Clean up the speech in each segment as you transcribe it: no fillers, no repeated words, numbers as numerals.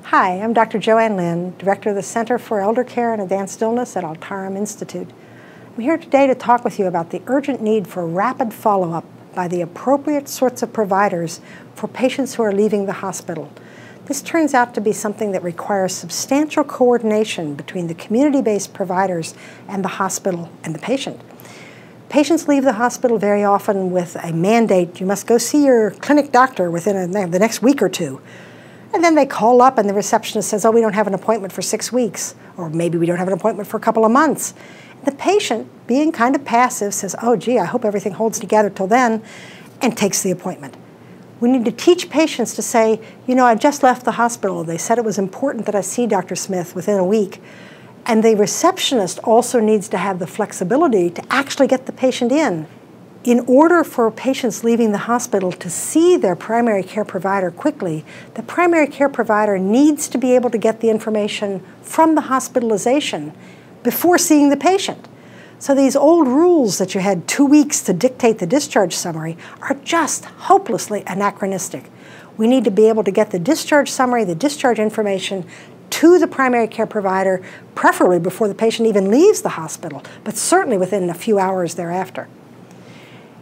Hi, I'm Dr. Joanne Lynn, Director of the Center for Elder Care and Advanced Illness at Altarum Institute. I'm here today to talk with you about the urgent need for rapid follow-up by the appropriate sorts of providers for patients who are leaving the hospital. This turns out to be something that requires substantial coordination between the community-based providers and the hospital and the patient. Patients leave the hospital very often with a mandate: you must go see your clinic doctor within the next week or two. And then they call up and the receptionist says, oh, we don't have an appointment for 6 weeks, or maybe we don't have an appointment for a couple of months. The patient, being kind of passive, says, oh, gee, I hope everything holds together till then, and takes the appointment. We need to teach patients to say, you know, I just left the hospital. They said it was important that I see Dr. Smith within a week. And the receptionist also needs to have the flexibility to actually get the patient in. In order for patients leaving the hospital to see their primary care provider quickly, the primary care provider needs to be able to get the information from the hospitalization before seeing the patient. So these old rules that you had 2 weeks to dictate the discharge summary are just hopelessly anachronistic. We need to be able to get the discharge summary, the discharge information, to the primary care provider, preferably before the patient even leaves the hospital, but certainly within a few hours thereafter.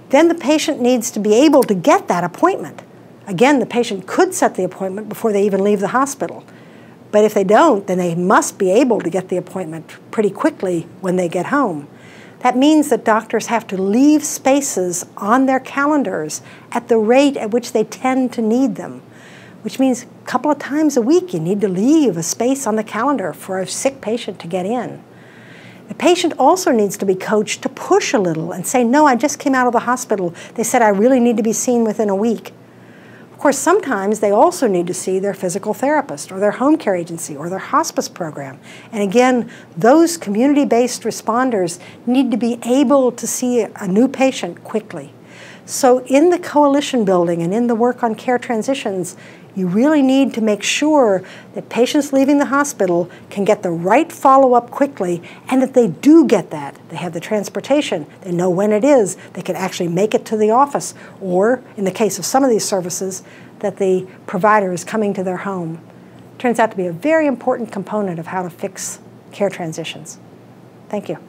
Then the patient needs to be able to get that appointment. Again, the patient could set the appointment before they even leave the hospital. But if they don't, then they must be able to get the appointment pretty quickly when they get home. That means that doctors have to leave spaces on their calendars at the rate at which they tend to need them, which means a couple of times a week you need to leave a space on the calendar for a sick patient to get in. The patient also needs to be coached to push a little and say, no, I just came out of the hospital. They said I really need to be seen within a week. Of course, sometimes they also need to see their physical therapist or their home care agency or their hospice program. And again, those community-based responders need to be able to see a new patient quickly. So in the coalition building and in the work on care transitions, you really need to make sure that patients leaving the hospital can get the right follow-up quickly, and that they do get that. They have the transportation, they know when it is, they can actually make it to the office, or in the case of some of these services, that the provider is coming to their home. Turns out to be a very important component of how to fix care transitions. Thank you.